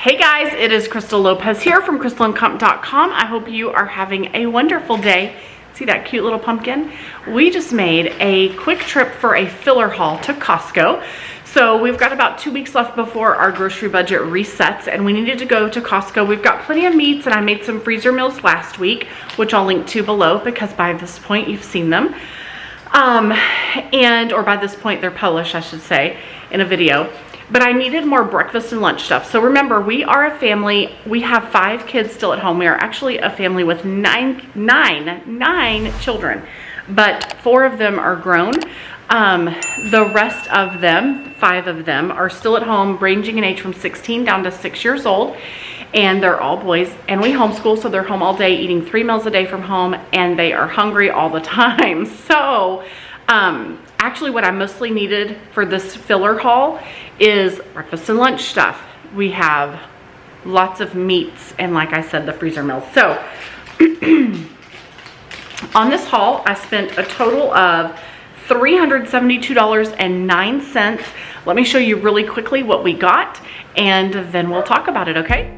Hey guys, it is Crystal Lopez here from crystalandcomp.com. I hope you are having a wonderful day. See that cute little pumpkin? We just made a quick trip for a filler haul to Costco. So we've got about 2 weeks left before our grocery budget resets and we needed to go to Costco. We've got plenty of meats and I made some freezer meals last week, which I'll link to below because by this point you've seen them. Or by this point they're published, I should say, in a video. But I needed more breakfast and lunch stuff. So remember, we are a family. We have 5 kids still at home. We are actually a family with nine children, but 4 of them are grown. The rest of them, 5 of them, are still at home, ranging in age from 16 down to 6 years old. And they're all boys, and we homeschool, so they're home all day eating 3 meals a day from home, and they are hungry all the time. So actually what I mostly needed for this filler haul is breakfast and lunch stuff. We have lots of meats and, like I said, the freezer meals. So on this haul, I spent a total of $372.09. Let me show you really quickly what we got, and then we'll talk about it, okay?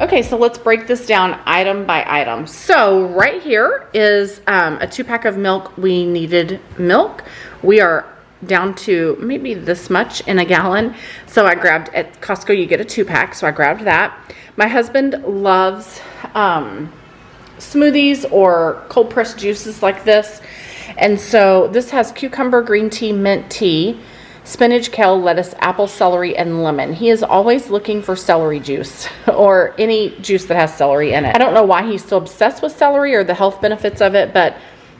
Okay, so let's break this down item by item. So right here is a 2-pack of milk. We needed milk. We are down to maybe this much in a gallon. So I grabbed, at Costco you get a 2-pack, so I grabbed that. My husband loves smoothies or cold pressed juices like this. And so this has cucumber, green tea, mint tea, spinach, kale, lettuce, apple, celery, and lemon. He is always looking for celery juice or any juice that has celery in it. I don't know why he's so obsessed with celery or the health benefits of it, but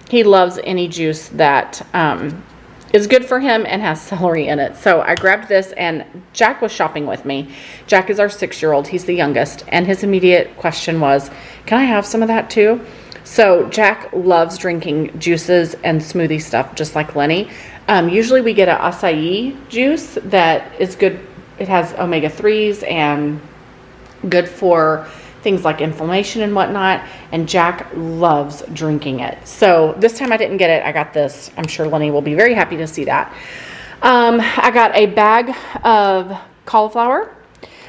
he loves any juice that is good for him and has celery in it. So I grabbed this, and Jack was shopping with me. Jack is our 6-year-old. He's the youngest, and his immediate question was, can I have some of that too? So Jack loves drinking juices and smoothie stuff, just like Lenny. Usually we get an acai juice that is good. It has omega-3s and good for things like inflammation and whatnot. And Jack loves drinking it. So this time I didn't get it. I got this. I'm sure Lenny will be very happy to see that. I got a bag of cauliflower.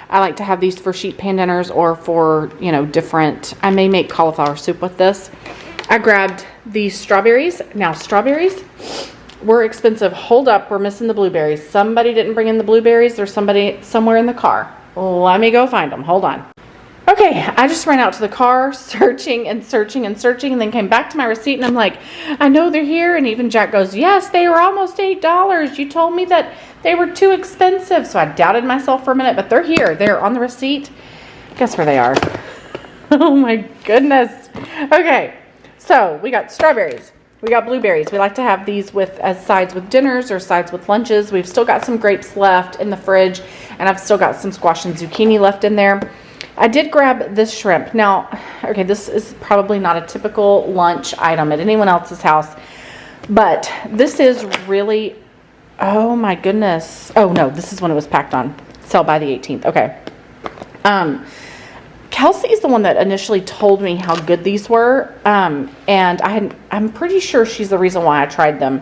I like to have these for sheet pan dinners or for, different. I may make cauliflower soup with this. I grabbed these strawberries. Now, strawberries were expensive. Hold up, we're missing the blueberries. Somebody didn't bring in the blueberries. There's somebody somewhere in the car. Let me go find them. Hold on. Okay, I just ran out to the car, searching and searching and searching, and then came back to my receipt, and I'm like, I know they're here. And even Jack goes, yes, they were almost $8. You told me that they were too expensive. So I doubted myself for a minute, but they're here. They're on the receipt. Guess where they are? Oh my goodness. Okay, so we got strawberries. We got blueberries. We like to have these as sides with dinners or sides with lunches. We've still got some grapes left in the fridge, and I've still got some squash and zucchini left in there. I did grab this shrimp. Now, okay, this is probably not a typical lunch item at anyone else's house, but this is really, oh my goodness. Oh no, this is when it was packed on. Sell by the 18th. Okay. Kelsey is the one that initially told me how good these were, and I'm pretty sure she's the reason why I tried them.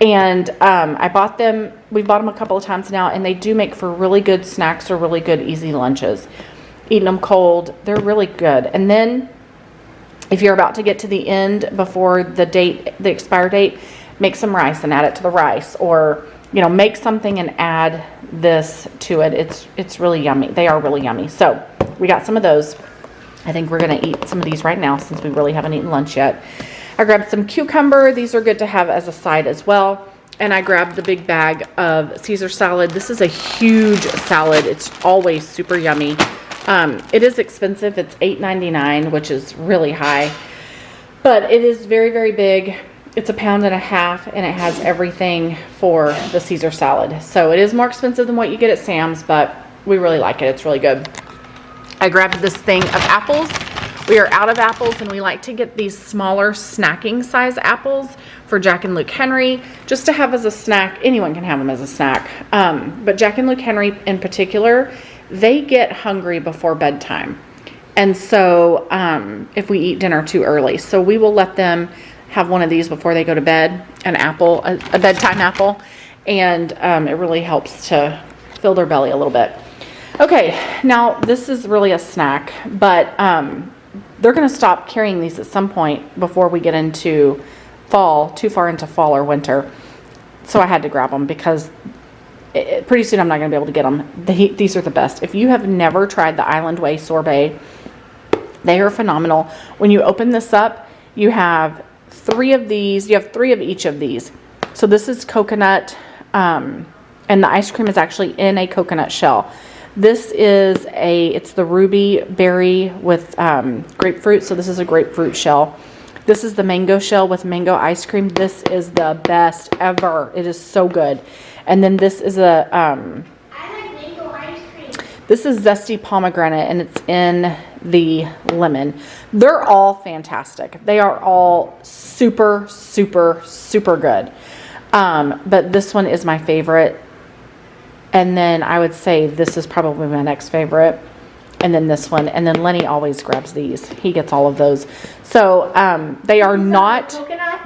And I bought them. We've bought them a couple of times now, and they do make for really good snacks or really good easy lunches. Eating them cold, they're really good. And then if you're about to get to the end before the expire date, make some rice and add it to the rice, or make something and add this to it. It's really yummy. They are really yummy. So we got some of those. I think we're going to eat some of these right now since we really haven't eaten lunch yet. I grabbed some cucumber. These are good to have as a side as well. And I grabbed the big bag of Caesar salad. This is a huge salad. It's always super yummy. It is expensive. It's $8.99, which is really high. But it is very, very big. It's 1.5 pounds, and it has everything for the Caesar salad. So it is more expensive than what you get at Sam's, but we really like it. It's really good. I grabbed this thing of apples. We are out of apples, and we like to get these smaller snacking size apples for Jack and Luke Henry, just to have as a snack. Anyone can have them as a snack. But Jack and Luke Henry in particular, they get hungry before bedtime. And so if we eat dinner too early, so we will let them have one of these before they go to bed, an apple, a bedtime apple, and it really helps to fill their belly a little bit. Okay, now this is really a snack, but they're going to stop carrying these at some point before we get into fall, too far into fall or winter. So I had to grab them because pretty soon I'm not going to be able to get them. These are the best. If you have never tried the Island Way sorbet, they are phenomenal. When you open this up, you have 3 of these. You have 3 of each of these. So this is coconut, and the ice cream is actually in a coconut shell. This is it's the ruby berry with grapefruit. So this is a grapefruit shell. This is the mango shell with mango ice cream. This is the best ever. It is so good. And then this is I like mango ice cream. This is zesty pomegranate, and it's in the lemon. They're all fantastic. They are all super, super, super good. But this one is my favorite. And then I would say this is probably my next favorite. And then this one. And then Lenny always grabs these. He gets all of those. So they are not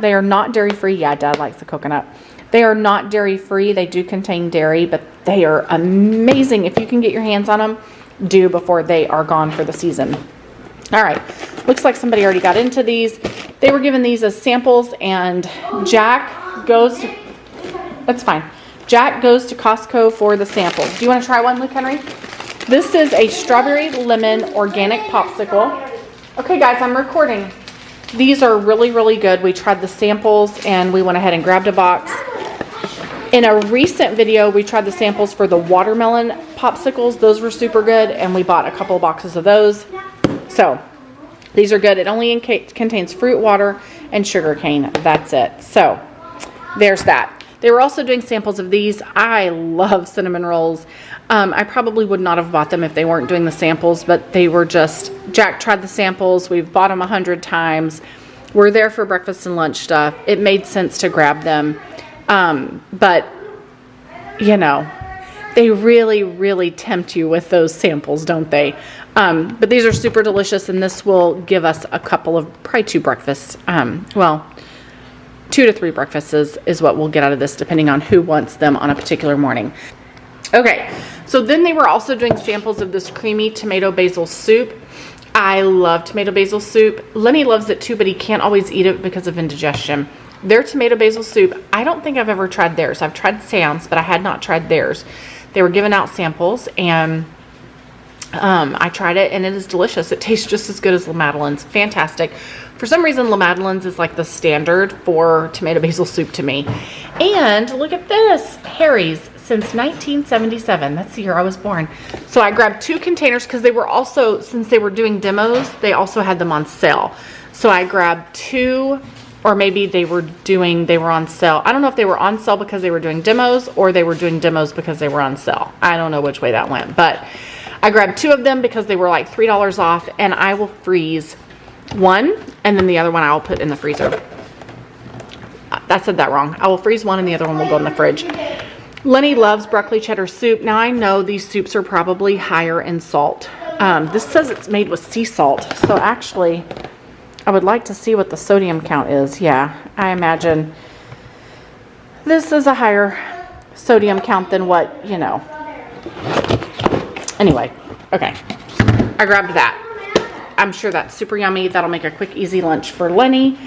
dairy-free. Yeah, Dad likes the coconut. They are not dairy-free. They do contain dairy, but they are amazing. If you can get your hands on them, do before they are gone for the season. All right. Looks like somebody already got into these. They were given these as samples, and Jack goes to... That's fine. Jack goes to Costco for the samples. Do you want to try one, Luke Henry? This is a strawberry lemon organic popsicle. Okay, guys, I'm recording. These are really, really good. We tried the samples, and we went ahead and grabbed a box. In a recent video, we tried the samples for the watermelon popsicles. Those were super good, and we bought a couple of boxes of those. So, these are good. It only contains fruit, water, and sugar cane. That's it. So, there's that. They were also doing samples of these. I love cinnamon rolls. I probably would not have bought them if they weren't doing the samples, but they were just, Jack tried the samples. We've bought them 100 times. We're there for breakfast and lunch stuff. It made sense to grab them. But, you know, they really, really tempt you with those samples, don't they? But these are super delicious, and this will give us a couple of, probably 2 breakfasts. 2 to 3 breakfasts is what we'll get out of this, depending on who wants them on a particular morning. Okay, so then they were also doing samples of this creamy tomato basil soup. I love tomato basil soup. Lenny loves it too, but he can't always eat it because of indigestion. Their tomato basil soup, I don't think I've ever tried theirs. I've tried Sam's, but I had not tried theirs. They were giving out samples, and I tried it, and it is delicious. It tastes just as good as La Madeleine's. Fantastic. For some reason, La Madeleine's is like the standard for tomato basil soup to me. And look at this. Harry's since 1977. That's the year I was born. So I grabbed 2 containers because they were also, since they were doing demos, they also had them on sale. So I grabbed 2, or maybe they were on sale. I don't know if they were on sale because they were doing demos, or they were doing demos because they were on sale. I don't know which way that went, but I grabbed 2 of them because they were like $3 off, and I will freeze one, and then the other one I will put in the freezer. I said that wrong. I will freeze one, and the other one will go in the fridge. Lenny loves broccoli cheddar soup. Now, I know these soups are probably higher in salt. This says it's made with sea salt, so actually, I would like to see what the sodium count is. Yeah, I imagine this is a higher sodium count than what, you know. Anyway, okay. I grabbed that. I'm sure that's super yummy. That'll make a quick, easy lunch for Lenny.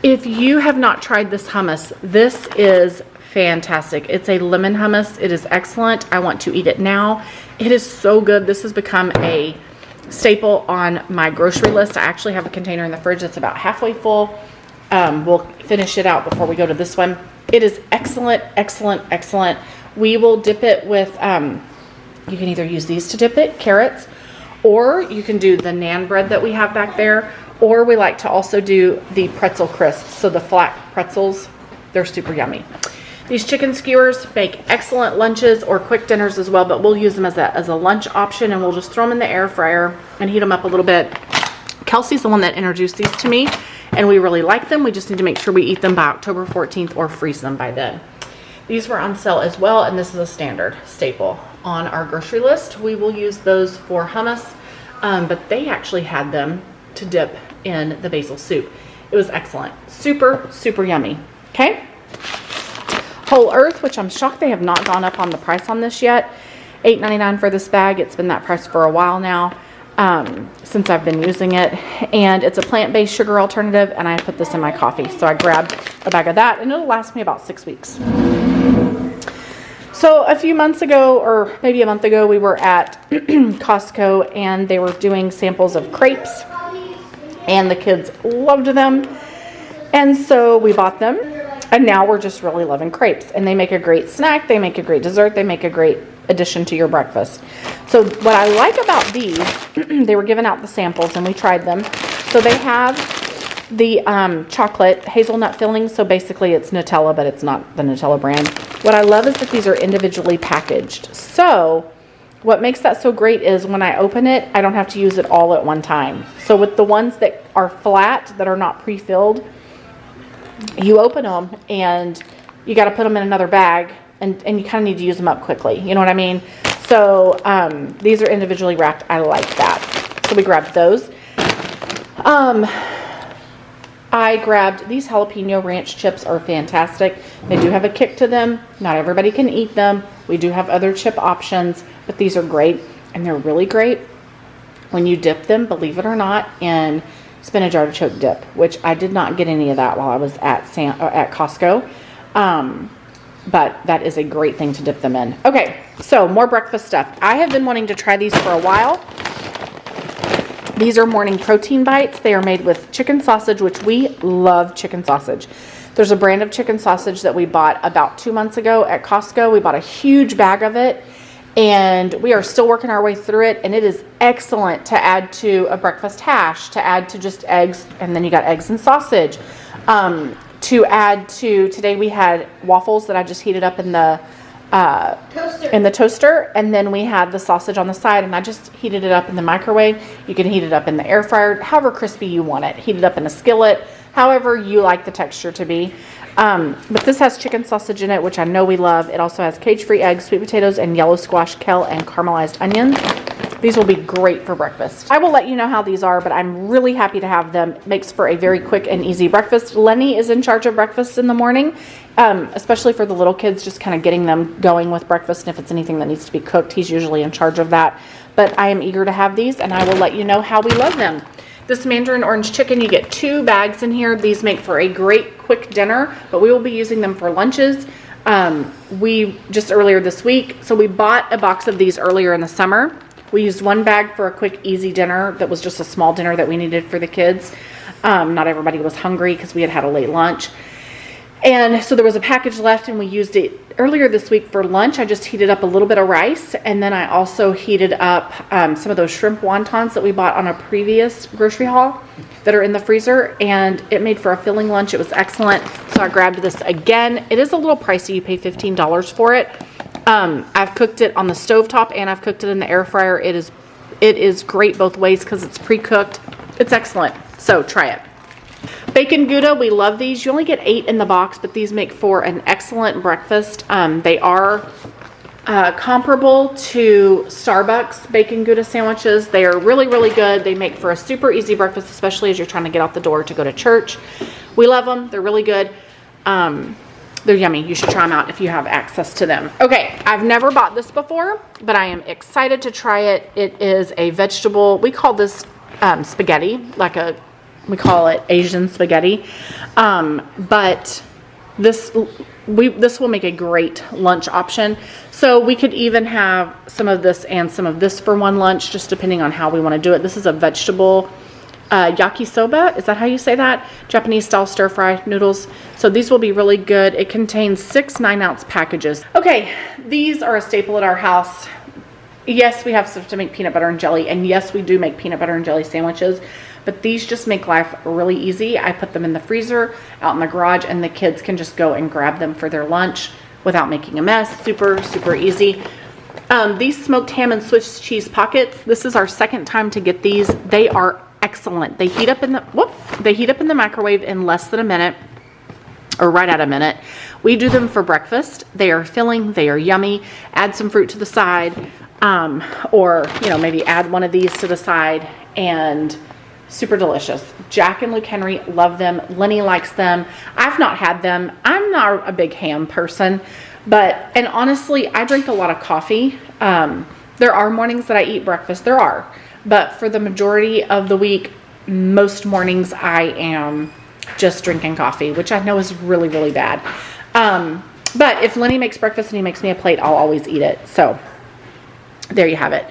If you have not tried this hummus, this is fantastic. It's a lemon hummus. It is excellent. I want to eat it now. It is so good. This has become a staple on my grocery list. I actually have a container in the fridge that's about halfway full. We'll finish it out before we go to this one. It is excellent, excellent, excellent. We will dip it with, you can either use these to dip it, carrots, or you can do the naan bread that we have back there, Or we like to also do the pretzel crisps. So the flat pretzels, they're super yummy. These chicken skewers make excellent lunches or quick dinners as well, but we'll use them as a lunch option, and we'll just throw them in the air fryer and heat them up a little bit. Kelsey's the one that introduced these to me, and we really like them. We just need to make sure we eat them by October 14th or freeze them by then. These were on sale as well, and this is a standard staple on our grocery list. We will use those for hummus, but they actually had them to dip in the basil soup. It was excellent. Super, super yummy. Okay. Whole Earth, which I'm shocked they have not gone up on the price on this yet. $8.99 for this bag. It's been that price for a while now, since I've been using it. And it's a plant-based sugar alternative, and I put this in my coffee. So I grabbed a bag of that, and it'll last me about 6 weeks. So a few months ago, or maybe a month ago, we were at Costco, and they were doing samples of crepes, and the kids loved them. And so we bought them. And now we're just really loving crepes, and they make a great snack. They make a great dessert. They make a great addition to your breakfast. So what I like about these, they were giving out the samples and we tried them. So they have the chocolate hazelnut filling. So basically it's Nutella, but it's not the Nutella brand. What I love is that these are individually packaged. So what makes that so great is when I open it, I don't have to use it all at one time. So with the ones that are flat, that are not pre-filled, you open them and you got to put them in another bag, and you kind of need to use them up quickly. You know what I mean? So these are individually wrapped. I like that. So we grabbed those. I grabbed these jalapeno ranch chips. Are fantastic. They do have a kick to them. Not everybody can eat them. We do have other chip options, but these are great, and they're really great when you dip them, believe it or not, in spinach artichoke dip, which I did not get any of that while I was at Costco. But that is a great thing to dip them in. Okay, so more breakfast stuff. I have been wanting to try these for a while. These are morning protein bites. They are made with chicken sausage, which we love chicken sausage. There's a brand of chicken sausage that we bought about 2 months ago at Costco. We bought a huge bag of it, and we are still working our way through it, and it is excellent to add to a breakfast hash, to add to just eggs, and then you got eggs and sausage. To add to, today we had waffles that I just heated up in the toaster, and then we had the sausage on the side, and I just heated it up in the microwave. You can heat it up in the air fryer, however crispy you want it. Heat it up in a skillet, however you like the texture to be. But this has chicken sausage in it, which I know we love. It also has cage-free eggs, sweet potatoes, and yellow squash, kale, and caramelized onions. These will be great for breakfast. I will let you know how these are, but I'm really happy to have them. It makes for a very quick and easy breakfast. Lenny is in charge of breakfast in the morning, especially for the little kids, just kind of getting them going with breakfast. And if it's anything that needs to be cooked, he's usually in charge of that. But I am eager to have these, and I will let you know how we love them. This mandarin orange chicken, you get 2 bags in here. These make for a great quick dinner, but we will be using them for lunches. We just earlier this week, so we bought a box of these earlier in the summer. We used 1 bag for a quick, easy dinner that was just a small dinner that we needed for the kids. Not everybody was hungry because we had had a late lunch. And so there was a package left, and we used it earlier this week for lunch. I just heated up a little bit of rice, and then I also heated up some of those shrimp wontons that we bought on a previous grocery haul that are in the freezer, and it made for a filling lunch. It was excellent, so I grabbed this again. It is a little pricey. You pay $15 for it. I've cooked it on the stovetop, and I've cooked it in the air fryer. It is great both ways because it's pre-cooked. It's excellent, so try it. Bacon Gouda, we love these. You only get 8 in the box, but these make for an excellent breakfast. They are comparable to Starbucks Bacon Gouda sandwiches. They are really, really good. They make for a super easy breakfast, especially as you're trying to get out the door to go to church. We love them. They're really good. They're yummy. You should try them out if you have access to them. Okay, I've never bought this before, but I am excited to try it. It is a vegetable. We call this spaghetti, we call it Asian spaghetti. But this will make a great lunch option. So we could even have some of this and some of this for one lunch, just depending on how we want to do it. This is a vegetable yakisoba. Is that how you say that? Japanese style stir fry noodles. So these will be really good. It contains 6 9-ounce packages. Okay, these are a staple at our house. Yes, we have stuff to make peanut butter and jelly, and yes, we do make peanut butter and jelly sandwiches, but these just make life really easy. I put them in the freezer out in the garage, and the kids can just go and grab them for their lunch without making a mess. Super, super easy. These smoked ham and Swiss cheese pockets, this is our second time to get these. They are excellent. They heat up in the microwave in less than a minute, or right at a minute. We do them for breakfast. They are filling, they are yummy. Add some fruit to the side, or maybe add one of these to the side, and super delicious. Jack and Luke Henry love them. Lenny likes them. I've not had them. I'm not a big ham person, and honestly, I drink a lot of coffee. There are mornings that I eat breakfast. There are. But for the majority of the week, most mornings I am just drinking coffee, which I know is really, really bad. But if Lenny makes breakfast and he makes me a plate, I'll always eat it. So there you have it.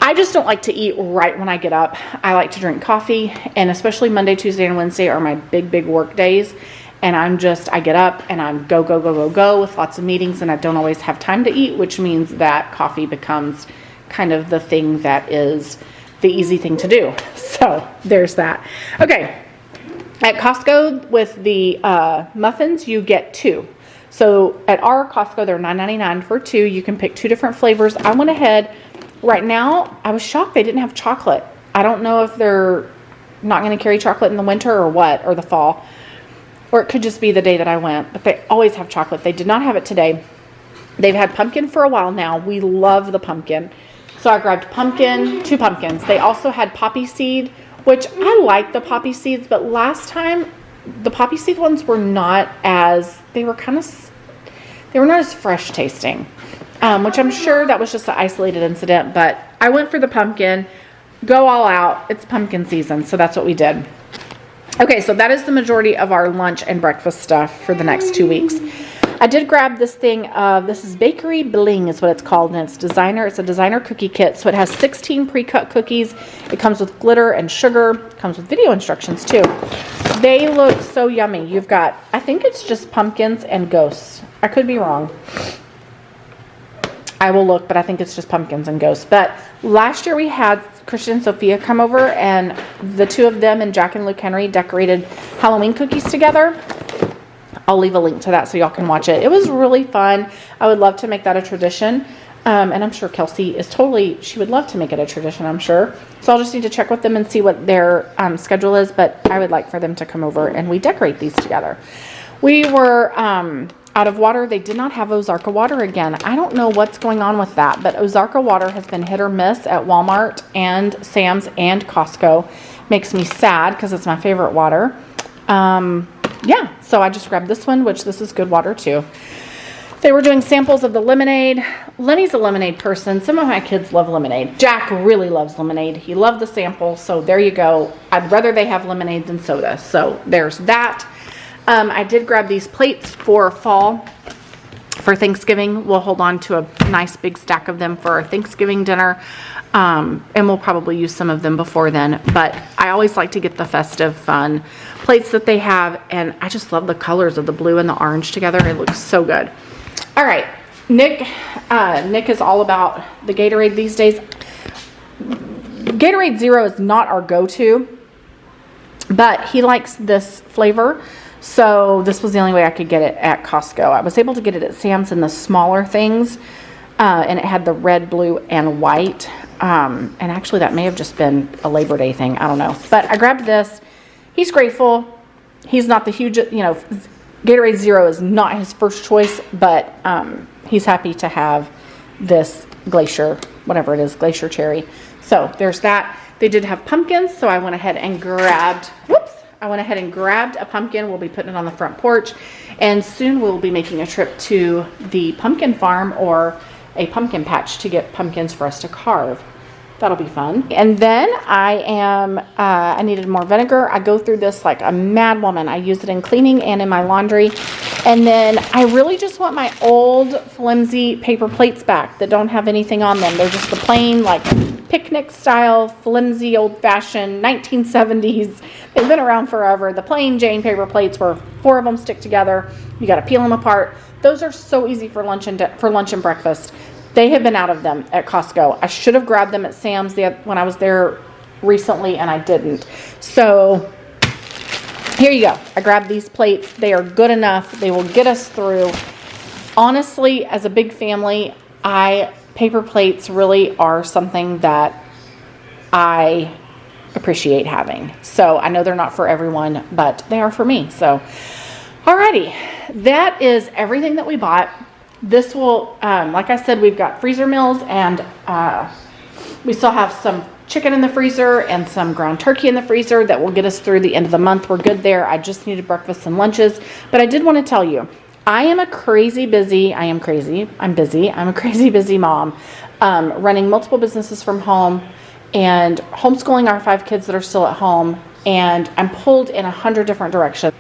I just don't like to eat right when I get up. I like to drink coffee, and especially Monday, Tuesday, and Wednesday are my big, big work days. And I get up and I'm go with lots of meetings, and I don't always have time to eat, which means that coffee becomes kind of the thing that is the easy thing to do. So there's that. Okay. At Costco with the muffins, you get 2. So at our Costco, they're $9.99 for 2. You can pick 2 different flavors. I went ahead. Right now, I was shocked they didn't have chocolate. I don't know if they're not going to carry chocolate in the winter or what, or the fall. Or it could just be the day that I went. But they always have chocolate. They did not have it today. They've had pumpkin for a while now. We love the pumpkin. So I grabbed 2 pumpkins. They also had poppy seed, which I like the poppy seeds, but last time the poppy seed ones were not as, they were not as fresh tasting, which I'm sure that was just an isolated incident, but I went for the pumpkin. Go all out. It's pumpkin season, so that's what we did. Okay, so that is the majority of our lunch and breakfast stuff for the next 2 weeks. I did grab this thing of, this is Bakery Bling is what it's called, and it's a designer cookie kit. So it has 16 pre-cut cookies. It comes with glitter and sugar. It comes with video instructions too. They look so yummy. You've got, I think it's just pumpkins and ghosts. I could be wrong. I will look, but I think it's just pumpkins and ghosts. But last year we had Christian and Sophia come over, and the 2 of them and Jack and Luke Henry decorated Halloween cookies together. I'll leave a link to that so y'all can watch it. It was really fun. I would love to make that a tradition. And I'm sure Kelsey she would love to make it a tradition, I'm sure. So I'll just need to check with them and see what their schedule is. But I would like for them to come over and we decorate these together. We were out of water. They did not have Ozarka water again. I don't know what's going on with that. But Ozarka water has been hit or miss at Walmart and Sam's and Costco. Makes me sad because it's my favorite water. Yeah, so I just grabbed this one, which this is good water too. They were doing samples of the lemonade. Lenny's a lemonade person. Some of my kids love lemonade. Jack really loves lemonade. He loved the sample, so there you go. I'd rather they have lemonade than soda, so there's that. I did grab these plates for fall. For Thanksgiving, we'll hold on to a nice big stack of them for our Thanksgiving dinner. And we'll probably use some of them before then. But I always like to get the festive, fun plates that they have. And I just love the colors of the blue and the orange together. It looks so good. All right. Nick is all about the Gatorade these days. Gatorade Zero is not our go-to, but he likes this flavor. So this was the only way I could get it at Costco. I was able to get it at Sam's in the smaller things, and it had the red, blue, and white. And actually that may have just been a Labor Day thing. I don't know. But I grabbed this. He's grateful. He's not the huge, Gatorade Zero is not his first choice, but he's happy to have this Glacier, whatever it is, Glacier Cherry. So there's that. They did have pumpkins, so I went ahead and grabbed a pumpkin. We'll be putting it on the front porch, and soon we'll be making a trip to the pumpkin farm or a pumpkin patch to get pumpkins for us to carve. That'll be fun. And then I needed more vinegar. I go through this like a mad woman. I use it in cleaning and in my laundry. And then I really just want my old flimsy paper plates back that don't have anything on them. They're just the plain like picnic style, flimsy, old fashioned 1970s. They've been around forever. The plain Jane paper plates where 4 of them stick together. You got to peel them apart. Those are so easy for lunch and breakfast. They have been out of them at Costco. I should have grabbed them at Sam's when I was there recently and I didn't. So here you go. I grabbed these plates. They are good enough. They will get us through. Honestly, as a big family, paper plates really are something that I appreciate having. So I know they're not for everyone, but they are for me. So, alrighty, that is everything that we bought. This will, like I said, we've got freezer meals, and we still have some chicken in the freezer and some ground turkey in the freezer that will get us through the end of the month. We're good there. I just needed breakfast and lunches, but I did want to tell you, I'm a crazy busy mom, running multiple businesses from home and homeschooling our 5 kids that are still at home, and I'm pulled in 100 different directions.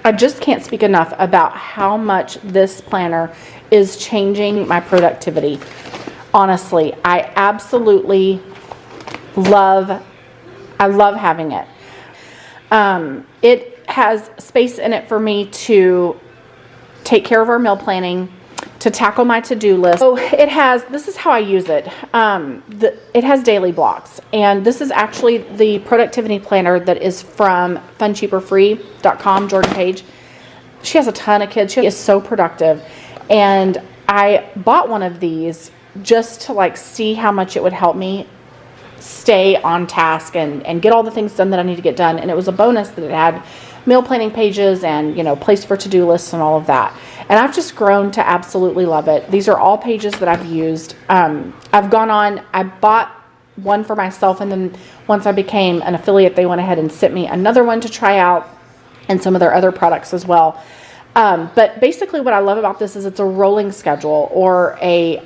I just can't speak enough about how much this planner is changing my productivity. Honestly, I absolutely love having it. It has space in it for me to take care of our meal planning, to tackle my to-do list. So this is how I use it. It has daily blocks, and this is actually the productivity planner that is from funcheaperfree.com, Jordan Page. She has a ton of kids. She is so productive, and I bought one of these just to see how much it would help me stay on task and get all the things done that I need to get done. And it was a bonus that it had meal planning pages and, place for to-do lists and all of that. And I've just grown to absolutely love it. These are all pages that I've used. I bought one for myself, and then once I became an affiliate, they went ahead and sent me another one to try out, and some of their other products as well. But basically what I love about this is it's a rolling schedule, or a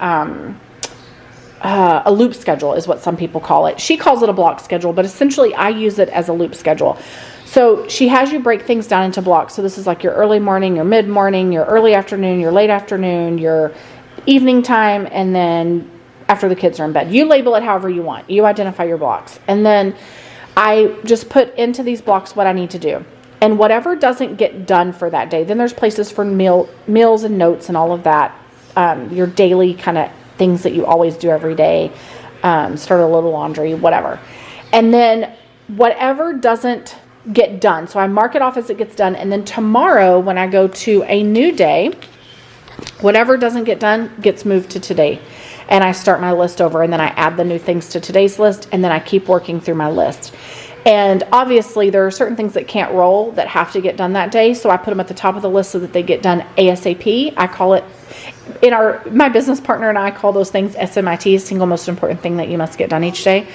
loop schedule is what some people call it. She calls it a block schedule, but essentially I use it as a loop schedule. So she has you break things down into blocks. So this is like your early morning, your mid-morning, your early afternoon, your late afternoon, your evening time, and then after the kids are in bed. You label it however you want. You identify your blocks. And then I just put into these blocks what I need to do. And whatever doesn't get done for that day, then there's places for meals and notes and all of that. Your daily kind of things that you always do every day. Start a little laundry, whatever. And then whatever doesn't get done, so I mark it off as it gets done, and then tomorrow when I go to a new day, whatever doesn't get done gets moved to today, and I start my list over, and then I add the new things to today's list, and then I keep working through my list. And obviously there are certain things that can't roll that have to get done that day, so I put them at the top of the list so that they get done ASAP. I call it, my business partner and I call those things SMIT, single most important thing that you must get done each day.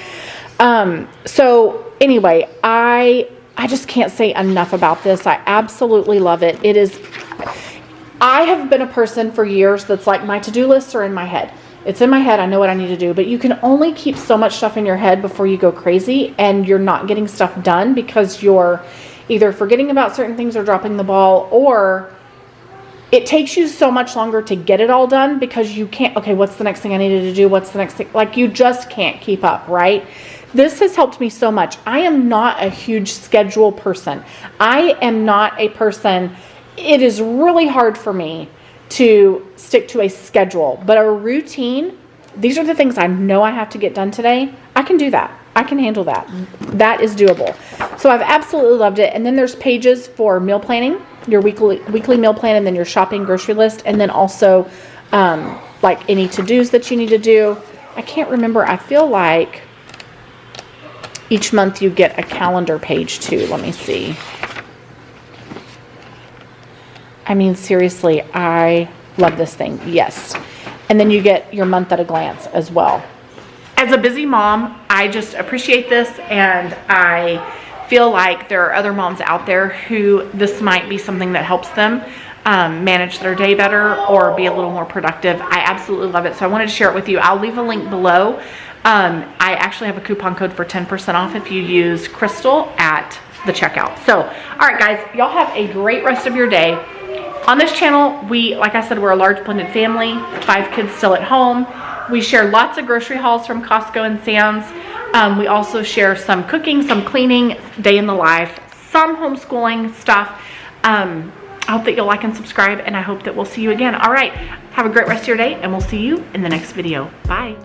So anyway, I just can't say enough about this. I absolutely love it. I have been a person for years that's like, my to-do lists are in my head. It's in my head. I know what I need to do, but you can only keep so much stuff in your head before you go crazy, and you're not getting stuff done because you're either forgetting about certain things or dropping the ball, or it takes you so much longer to get it all done because you can't, okay, what's the next thing I needed to do? What's the next thing? You just can't keep up, right? This has helped me so much. I am not a huge schedule person. I am not a person, it is really hard for me to stick to a schedule, but a routine, these are the things I know I have to get done today. I can do that. I can handle that. That is doable. So I've absolutely loved it. And then there's pages for meal planning, your weekly meal plan, and then your shopping grocery list, and then also any to-dos that you need to do. I can't remember. I feel like each month you get a calendar page too. Let me see. I mean, seriously, I love this thing. Yes. And then you get your month at a glance as well. As a busy mom, I just appreciate this, and I feel like there are other moms out there who this might be something that helps them manage their day better or be a little more productive. I absolutely love it. So I wanted to share it with you. I'll leave a link below. I actually have a coupon code for 10% off if you use Crystal at the checkout. So, all right, guys, y'all have a great rest of your day. On this channel, like I said, we're a large blended family, 5 kids still at home. We share lots of grocery hauls from Costco and Sam's. We also share some cooking, some cleaning, day in the life, some homeschooling stuff. I hope that you'll like and subscribe, and I hope that we'll see you again. All right, have a great rest of your day, and we'll see you in the next video. Bye.